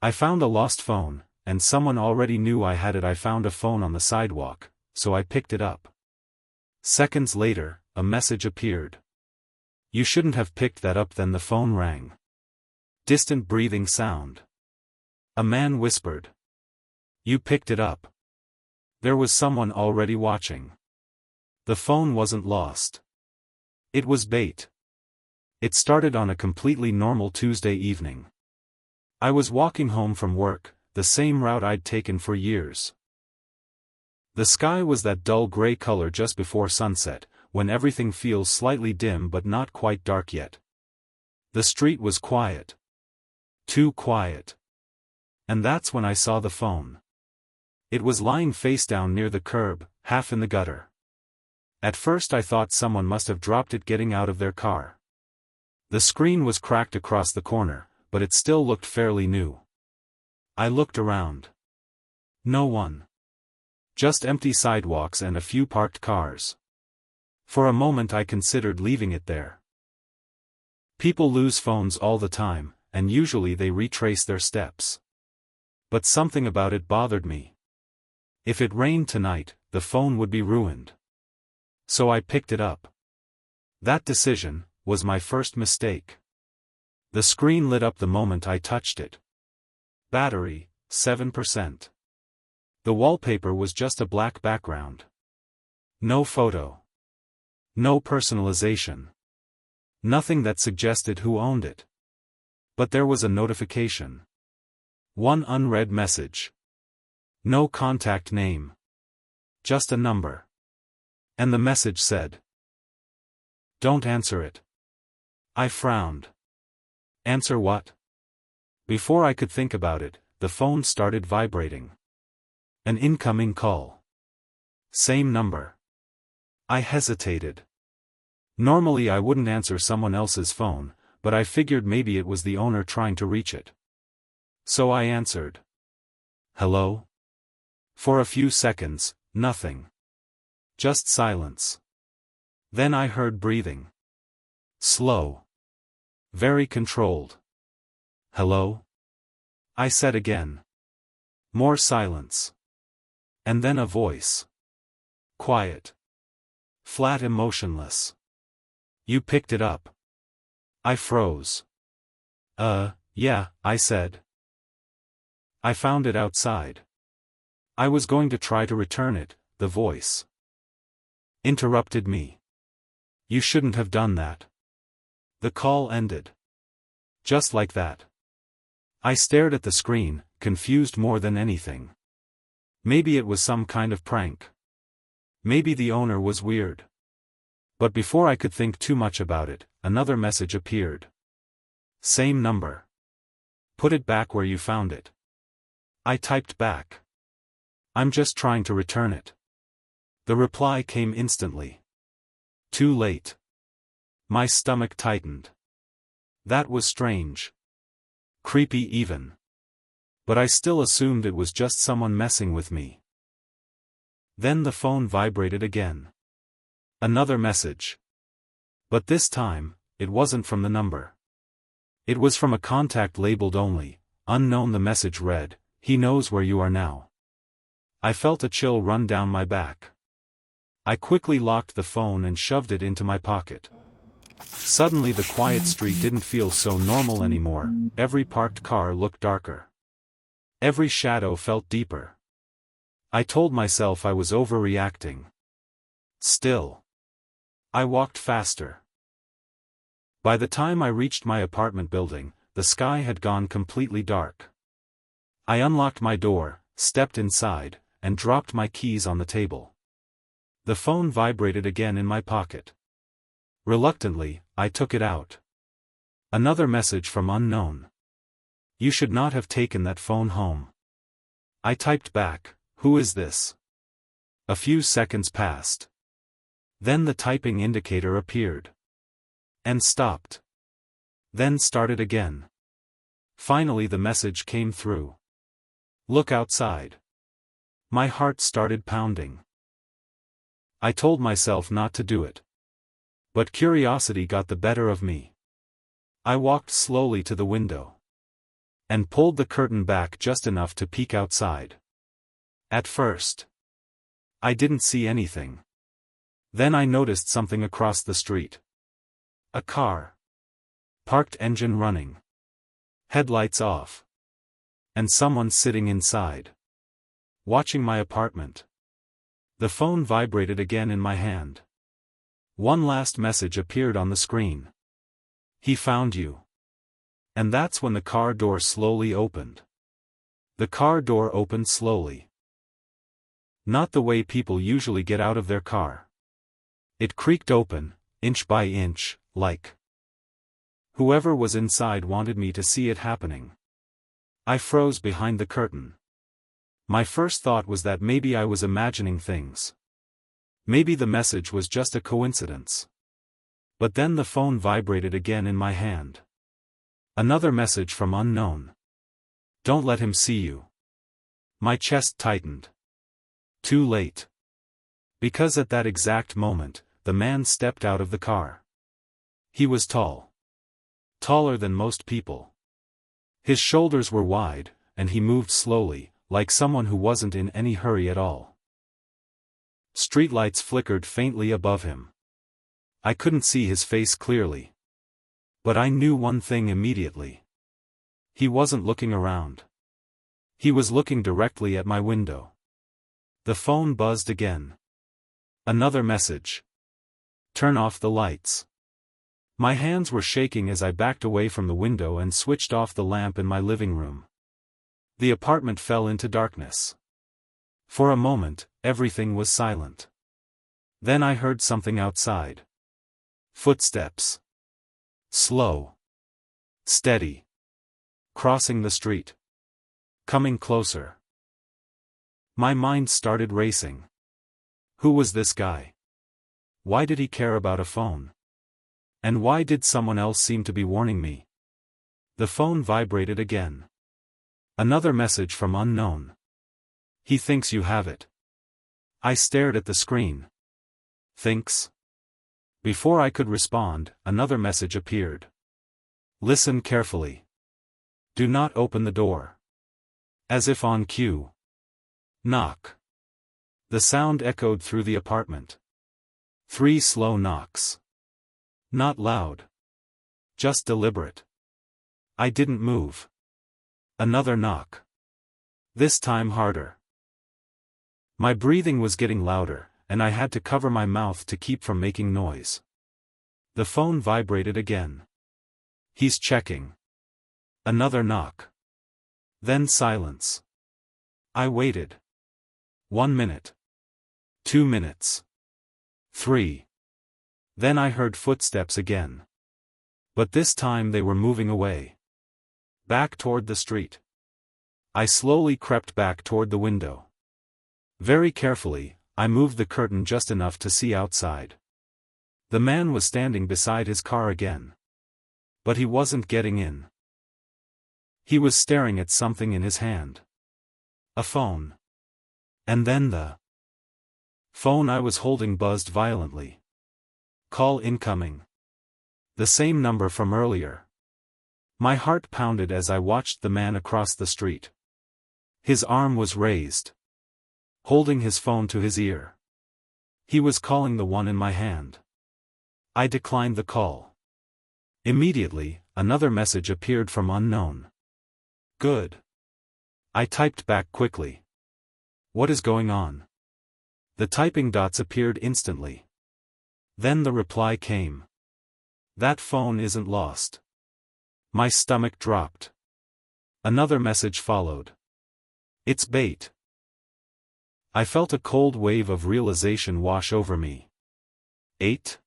I found a lost phone, and someone already knew I had it. I found a phone on the sidewalk, so I picked it up. Seconds later, a message appeared. You shouldn't have picked that up. Then the phone rang. Distant breathing sound. A man whispered. You picked it up. There was someone already watching. The phone wasn't lost. It was bait. It started on a completely normal Tuesday evening. I was walking home from work, the same route I'd taken for years. The sky was that dull gray color just before sunset, when everything feels slightly dim but not quite dark yet. The street was quiet. Too quiet. And that's when I saw the phone. It was lying face down near the curb, half in the gutter. At first I thought someone must have dropped it getting out of their car. The screen was cracked across the corner, but it still looked fairly new. I looked around. No one. Just empty sidewalks and a few parked cars. For a moment I considered leaving it there. People lose phones all the time, and usually they retrace their steps. But something about it bothered me. If it rained tonight, the phone would be ruined. So I picked it up. That decision was my first mistake. The screen lit up the moment I touched it. Battery, 7%. The wallpaper was just a black background. No photo. No personalization. Nothing that suggested who owned it. But there was a notification. One unread message. No contact name. Just a number. And the message said, "Don't answer it." I frowned. Answer what? Before I could think about it, the phone started vibrating. An incoming call. Same number. I hesitated. Normally I wouldn't answer someone else's phone, but I figured maybe it was the owner trying to reach it. So I answered. Hello? For a few seconds, nothing. Just silence. Then I heard breathing. Slow. Very controlled. Hello? I said again. More silence. And then a voice. Quiet. Flat, emotionless. You picked it up. I froze. Yeah, I said. I found it outside. I was going to try to return it, the voice interrupted me. You shouldn't have done that. The call ended. Just like that. I stared at the screen, confused more than anything. Maybe it was some kind of prank. Maybe the owner was weird. But before I could think too much about it, another message appeared. Same number. Put it back where you found it. I typed back. I'm just trying to return it. The reply came instantly. Too late. My stomach tightened. That was strange. Creepy even. But I still assumed it was just someone messing with me. Then the phone vibrated again. Another message. But this time, it wasn't from the number. It was from a contact labeled only, unknown. The message read, "He knows where you are now." I felt a chill run down my back. I quickly locked the phone and shoved it into my pocket. Suddenly the quiet street didn't feel so normal anymore. Every parked car looked darker. Every shadow felt deeper. I told myself I was overreacting. Still. I walked faster. By the time I reached my apartment building, the sky had gone completely dark. I unlocked my door, stepped inside, and dropped my keys on the table. The phone vibrated again in my pocket. Reluctantly, I took it out. Another message from unknown. You should not have taken that phone home. I typed back, who is this? A few seconds passed. Then the typing indicator appeared. And stopped. Then started again. Finally the message came through. Look outside. My heart started pounding. I told myself not to do it. But curiosity got the better of me. I walked slowly to the window. and pulled the curtain back just enough to peek outside. At first, I didn't see anything. Then I noticed something across the street. A car. Parked, engine running. Headlights off. And someone sitting inside. Watching my apartment. The phone vibrated again in my hand. One last message appeared on the screen. He found you. And that's when the car door slowly opened. The car door opened slowly. Not the way people usually get out of their car. It creaked open, inch by inch, like whoever was inside wanted me to see it happening. I froze behind the curtain. My first thought was that maybe I was imagining things. Maybe the message was just a coincidence. But then the phone vibrated again in my hand. Another message from unknown. Don't let him see you. My chest tightened. Too late. Because at that exact moment, the man stepped out of the car. He was tall. Taller than most people. His shoulders were wide, and he moved slowly, like someone who wasn't in any hurry at all. Streetlights flickered faintly above him. I couldn't see his face clearly. But I knew one thing immediately. He wasn't looking around. He was looking directly at my window. The phone buzzed again. Another message. Turn off the lights. My hands were shaking as I backed away from the window and switched off the lamp in my living room. The apartment fell into darkness. For a moment, everything was silent. Then I heard something outside. Footsteps. Slow. Steady. Crossing the street. Coming closer. My mind started racing. Who was this guy? Why did he care about a phone? And why did someone else seem to be warning me? The phone vibrated again. Another message from unknown. He thinks you have it. I stared at the screen. Thinks? Before I could respond, another message appeared. Listen carefully. Do not open the door. As if on cue. Knock. The sound echoed through the apartment. 3 slow knocks. Not loud. Just deliberate. I didn't move. Another knock. This time harder. My breathing was getting louder, and I had to cover my mouth to keep from making noise. The phone vibrated again. He's checking. Another knock. Then silence. I waited. 1 minute. 2 minutes. 3. Then I heard footsteps again. But this time they were moving away. Back toward the street. I slowly crept back toward the window. Very carefully, I moved the curtain just enough to see outside. The man was standing beside his car again. But he wasn't getting in. He was staring at something in his hand. A phone. And then the phone I was holding buzzed violently. Call incoming. The same number from earlier. My heart pounded as I watched the man across the street. His arm was raised. Holding his phone to his ear. He was calling the one in my hand. I declined the call. Immediately, another message appeared from unknown. Good. I typed back quickly. What is going on? The typing dots appeared instantly. Then the reply came. That phone isn't lost. My stomach dropped. Another message followed. It's bait. I felt a cold wave of realization wash over me. 8?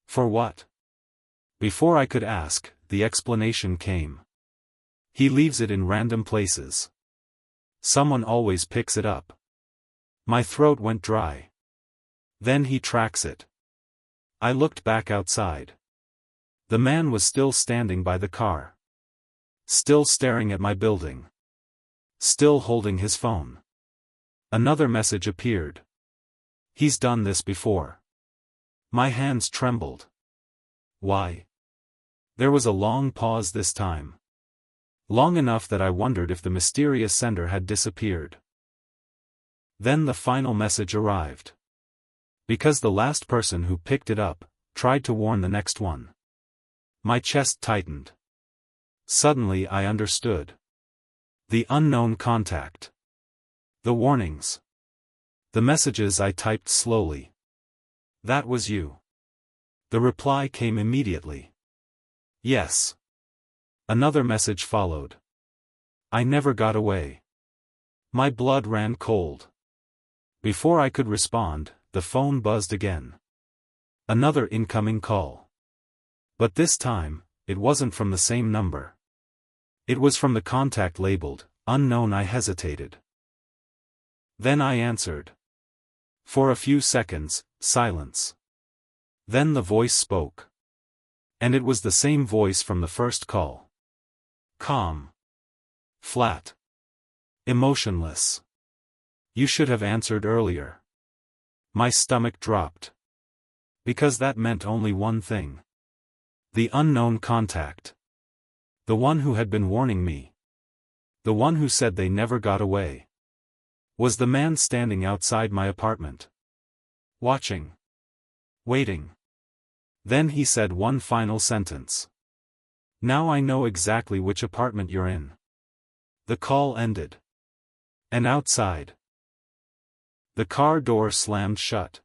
For what? Before I could ask, the explanation came. He leaves it in random places. Someone always picks it up. My throat went dry. Then he tracks it. I looked back outside. The man was still standing by the car. Still staring at my building. Still holding his phone. Another message appeared. He's done this before. My hands trembled. Why? There was a long pause this time. Long enough that I wondered if the mysterious sender had disappeared. Then the final message arrived. Because the last person who picked it up tried to warn the next one. My chest tightened. Suddenly I understood. The unknown contact. The warnings. The messages I typed slowly. That was you. The reply came immediately. Yes. Another message followed. I never got away. My blood ran cold. Before I could respond, the phone buzzed again. Another incoming call. But this time, it wasn't from the same number. It was from the contact labeled, unknown. I hesitated. Then I answered. For a few seconds, silence. Then the voice spoke. And it was the same voice from the first call. Calm. Flat. Emotionless. You should have answered earlier. My stomach dropped. Because that meant only one thing. The unknown contact. The one who had been warning me. The one who said they never got away. Was the man standing outside my apartment. Watching. Waiting. Then he said one final sentence. Now I know exactly which apartment you're in. The call ended. And outside. The car door slammed shut.